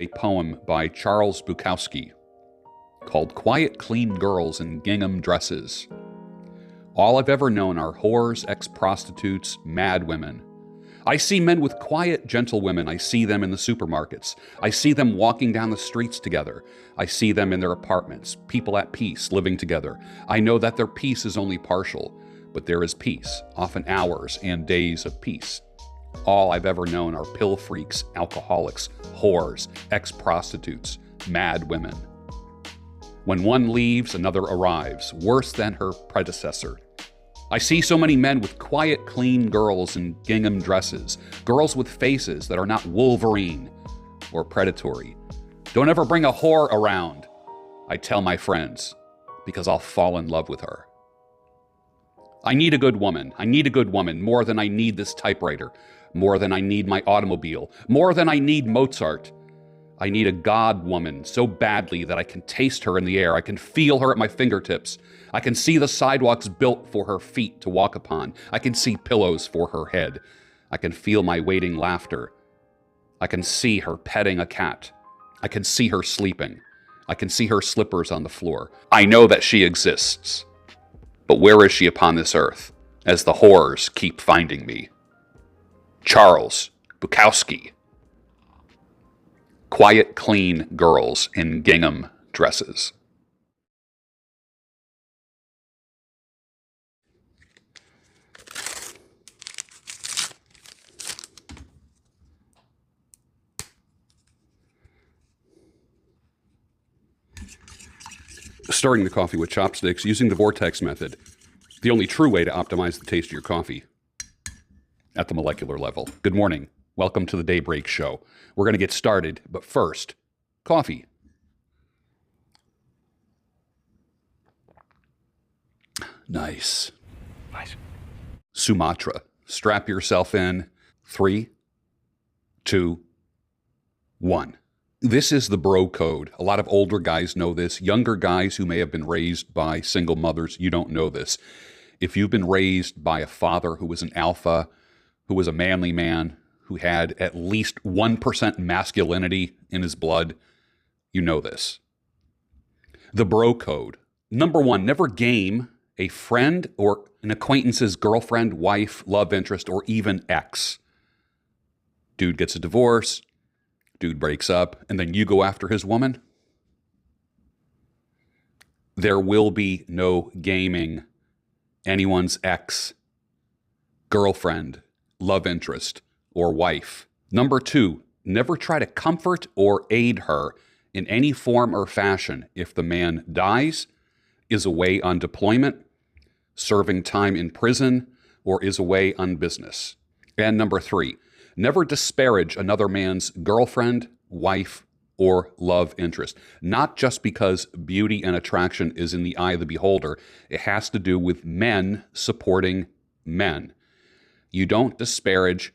A poem by Charles Bukowski called Quiet Clean Girls in Gingham Dresses. All I've ever known are whores, ex-prostitutes, mad women. I see men with quiet, gentle women. I see them in the supermarkets. I see them walking down the streets together. I see them in their apartments, people at peace, living together. I know that their peace is only partial, but there is peace, often hours and days of peace. All I've ever known are pill freaks, alcoholics, whores, ex-prostitutes, mad women. When one leaves, another arrives, worse than her predecessor. I see so many men with quiet, clean girls in gingham dresses, girls with faces that are not Wolverine or predatory. Don't ever bring a whore around, I tell my friends, because I'll fall in love with her. I need a good woman. I need a good woman more than I need this typewriter, more than I need my automobile, more than I need Mozart. I need a God woman so badly that I can taste her in the air. I can feel her at my fingertips. I can see the sidewalks built for her feet to walk upon. I can see pillows for her head. I can feel my waiting laughter. I can see her petting a cat. I can see her sleeping. I can see her slippers on the floor. I know that she exists. But where is she upon this earth, as the whores keep finding me? Charles Bukowski. Quiet, clean girls in gingham dresses. Stirring the coffee with chopsticks using the vortex method, the only true way to optimize the taste of your coffee at the molecular level. Good morning. Welcome to the Daybreak Show. We're going to get started, but first, coffee. Nice. Nice. Sumatra. Strap yourself in. 3, 2, 1. This is the bro code. A lot of older guys know this. Younger guys who may have been raised by single mothers, you don't know this. If you've been raised by a father who was an alpha, who was a manly man, who had at least 1% masculinity in his blood, you know this. The bro code. Number 1, never game a friend or an acquaintance's girlfriend, wife, love interest, or even ex. Dude gets a divorce. Dude breaks up, and then you go after his woman. There will be no gaming anyone's ex, girlfriend, love interest, or wife. Number 2, never try to comfort or aid her in any form or fashion if the man dies, is away on deployment, serving time in prison, or is away on business. And number 3, never disparage another man's girlfriend, wife, or love interest. Not just because beauty and attraction is in the eye of the beholder. It has to do with men supporting men. You don't disparage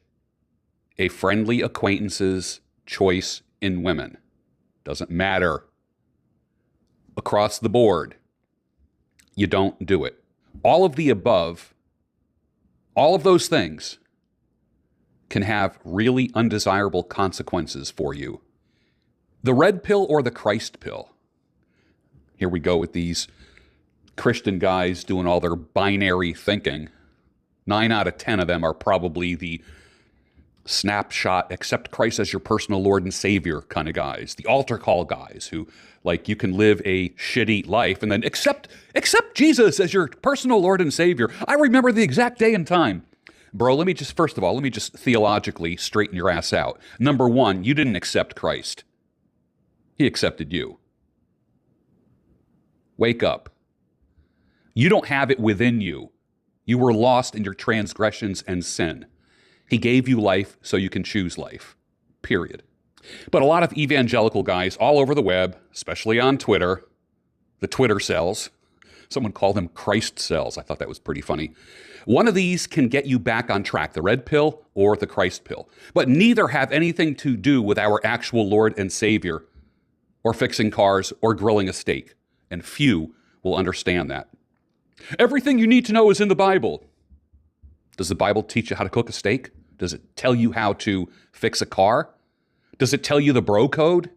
a friendly acquaintance's choice in women. Doesn't matter. Across the board, you don't do it. All of the above, all of those things can have really undesirable consequences for you. The red pill or the Christ pill? Here we go with these Christian guys doing all their binary thinking. 9 out of 10 of them are probably the snapshot, accept Christ as your personal Lord and Savior kind of guys. The altar call guys who, like, you can live a shitty life and then accept Jesus as your personal Lord and Savior. I remember the exact day and time. Bro, first of all, let me just theologically straighten your ass out. Number 1, you didn't accept Christ. He accepted you. Wake up. You don't have it within you. You were lost in your transgressions and sin. He gave you life so you can choose life. Period. But a lot of evangelical guys all over the web, especially on Twitter, the Twitter cells, someone called them Christ cells. I thought that was pretty funny. One of these can get you back on track, the red pill or the Christ pill. But neither have anything to do with our actual Lord and Savior, or fixing cars, or grilling a steak. And few will understand that. Everything you need to know is in the Bible. Does the Bible teach you how to cook a steak? Does it tell you how to fix a car? Does it tell you the bro code?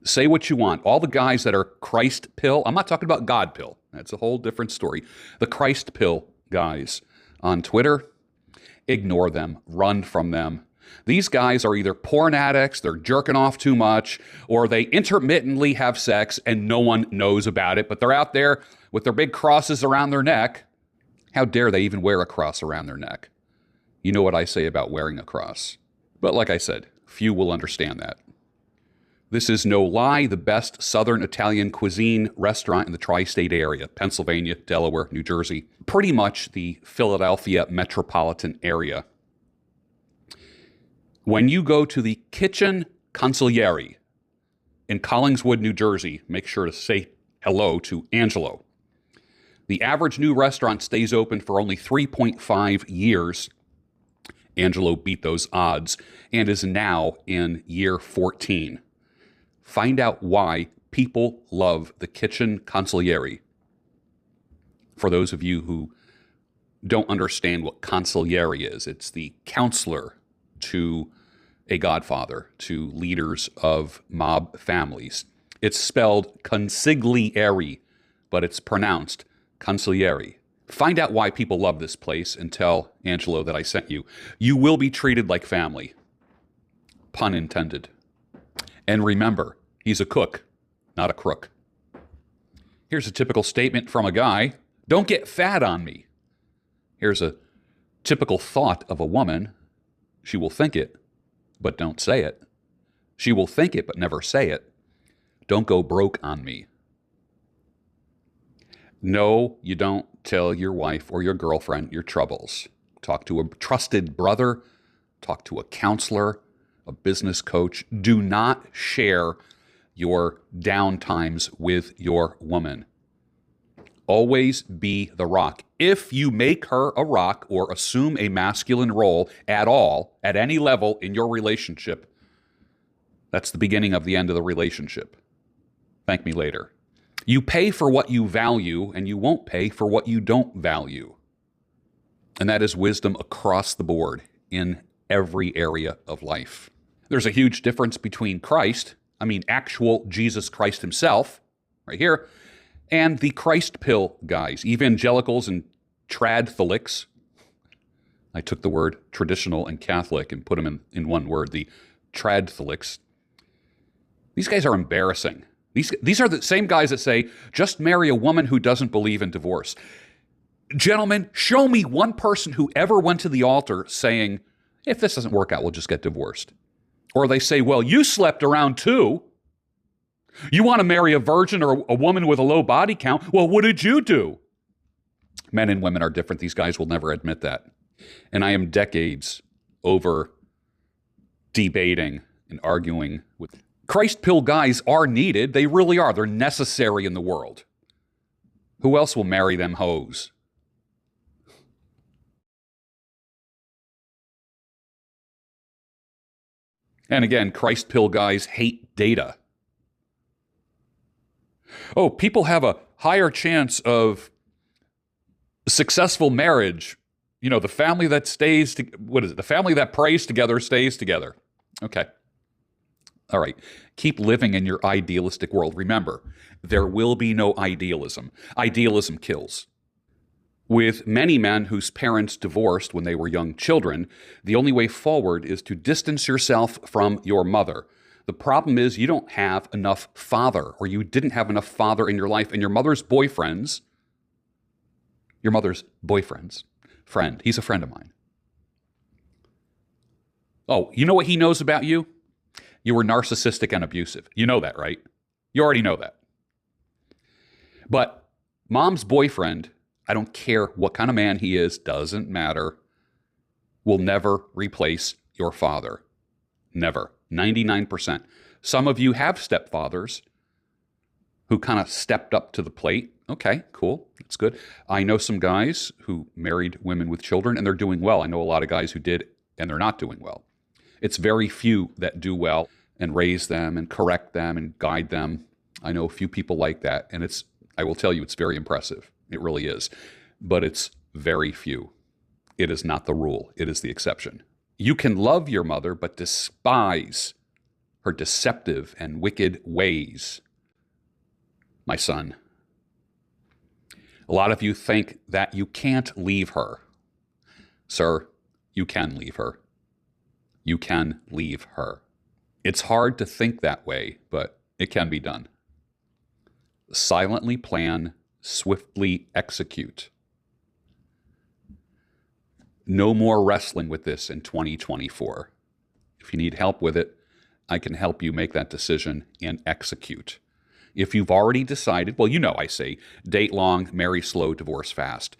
Say what you want. All the guys that are Christ pill, I'm not talking about God pill. That's a whole different story. The Christ pill guys on Twitter, ignore them, run from them. These guys are either porn addicts, they're jerking off too much, or they intermittently have sex and no one knows about it, but they're out there with their big crosses around their neck. How dare they even wear a cross around their neck? You know what I say about wearing a cross. But like I said, few will understand that. This is no lie, the best Southern Italian cuisine restaurant in the tri-state area, Pennsylvania, Delaware, New Jersey, pretty much the Philadelphia metropolitan area. When you go to the Kitchen Consigliere in Collingswood, New Jersey, make sure to say hello to Angelo. The average new restaurant stays open for only 3.5 years. Angelo beat those odds and is now in year 14. Find out why people love the Kitchen Consigliere. For those of you who don't understand what consigliere is, it's the counselor to a godfather, to leaders of mob families. It's spelled consigliere, but it's pronounced consigliere. Find out why people love this place and tell Angelo that I sent you. You will be treated like family. Pun intended. And remember, he's a cook, not a crook. Here's a typical statement from a guy. Don't get fat on me. Here's a typical thought of a woman. She will think it, but don't say it. She will think it, but never say it. Don't go broke on me. No, you don't tell your wife or your girlfriend your troubles. Talk to a trusted brother. Talk to a counselor, a business coach. Do not share your down times with your woman. Always be the rock. If you make her a rock or assume a masculine role at all, at any level in your relationship, that's the beginning of the end of the relationship. Thank me later. You pay for what you value, and you won't pay for what you don't value. And that is wisdom across the board in every area of life. There's a huge difference between Christ, actual Jesus Christ himself, right here, and the Christ pill guys, evangelicals and tradtholics. I took the word traditional and Catholic and put them in one word, the tradtholics. These guys are embarrassing. These are the same guys that say, just marry a woman who doesn't believe in divorce. Gentlemen, show me one person who ever went to the altar saying, if this doesn't work out, we'll just get divorced. Or they say, well, you slept around too. You want to marry a virgin or a woman with a low body count? Well, what did you do? Men and women are different. These guys will never admit that. And I am decades over debating and arguing with Christ pill guys are needed. They really are. They're necessary in the world. Who else will marry them hoes? And again, Christ pill guys hate data. Oh, people have a higher chance of successful marriage. You know, the family that the family that prays together stays together. Okay. All right. Keep living in your idealistic world. Remember, there will be no idealism. Idealism kills. With many men whose parents divorced when they were young children, the only way forward is to distance yourself from your mother. The problem is you don't have enough father, or you didn't have enough father in your life, and your mother's boyfriend, friend, he's a friend of mine. Oh, you know what he knows about you? You were narcissistic and abusive. You know that, right? You already know that. But mom's boyfriend, I don't care what kind of man he is, doesn't matter, will never replace your father. Never. 99%. Some of you have stepfathers who kind of stepped up to the plate. Okay, cool. That's good. I know some guys who married women with children and they're doing well. I know a lot of guys who did and they're not doing well. It's very few that do well and raise them and correct them and guide them. I know a few people like that, and I will tell you, it's very impressive. It really is. But it's very few. It is not the rule. It is the exception. You can love your mother, but despise her deceptive and wicked ways. My son, a lot of you think that you can't leave her. Sir, you can leave her. You can leave her. It's hard to think that way, but it can be done. Silently plan, swiftly execute. No more wrestling with this in 2024. If you need help with it, I can help you make that decision and execute. If you've already decided, well, you know I say, date long, marry slow, divorce fast.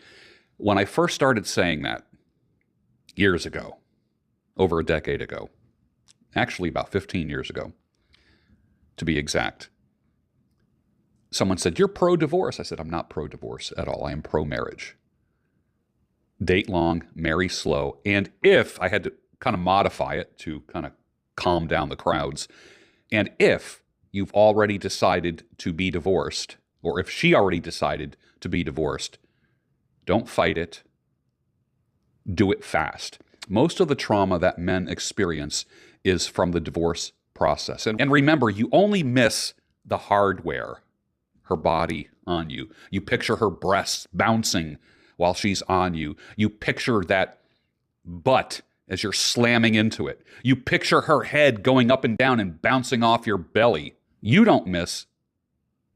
When I first started saying that, years ago, over a decade ago, actually about 15 years ago, to be exact, someone said, "You're pro-divorce." I said, "I'm not pro-divorce at all. I am pro-marriage. Date long, marry slow." And if I had to kind of modify it to kind of calm down the crowds, and if you've already decided to be divorced, or if she already decided to be divorced, don't fight it. Do it fast. Most of the trauma that men experience is from the divorce process. And remember, you only miss the hardware, her body on you. You picture her breasts bouncing while she's on you. You picture that butt as you're slamming into it. You picture her head going up and down and bouncing off your belly. You don't miss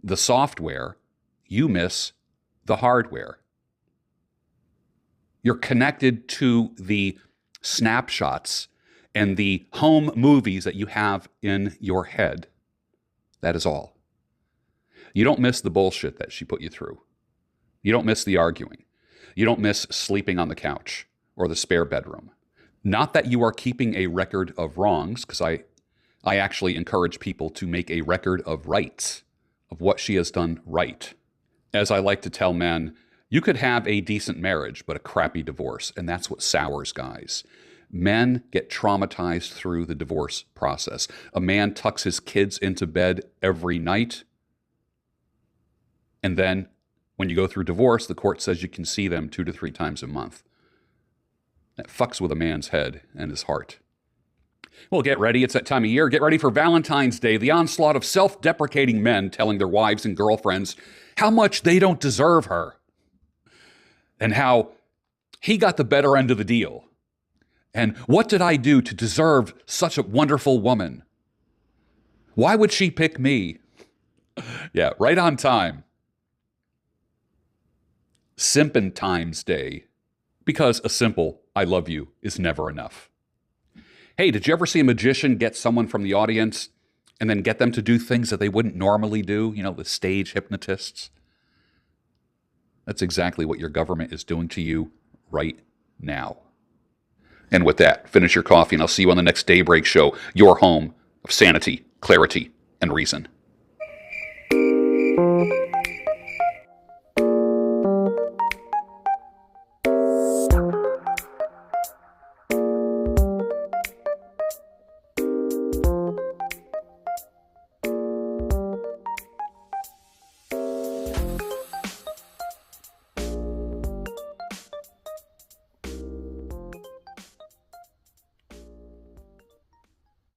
the software. You miss the hardware. You're connected to the snapshots and the home movies that you have in your head. That is all. You don't miss the bullshit that she put you through. You don't miss the arguing. You don't miss sleeping on the couch or the spare bedroom. Not that you are keeping a record of wrongs, because I actually encourage people to make a record of rights, of what she has done right. As I like to tell men, you could have a decent marriage, but a crappy divorce, and that's what sours guys. Men get traumatized through the divorce process. A man tucks his kids into bed every night, and then when you go through divorce, the court says you can see them 2 to 3 times a month. That fucks with a man's head and his heart. Well, get ready. It's that time of year. Get ready for Valentine's Day, the onslaught of self-deprecating men telling their wives and girlfriends how much they don't deserve her and how he got the better end of the deal. And what did I do to deserve such a wonderful woman? Why would she pick me? Yeah, right on time. Simpin' Day. Because a simple "I love you" is never enough. Hey, did you ever see a magician get someone from the audience and then get them to do things that they wouldn't normally do? You know, the stage hypnotists. That's exactly what your government is doing to you right now. And with that, finish your coffee, and I'll see you on the next Daybreak Show, your home of sanity, clarity, and reason.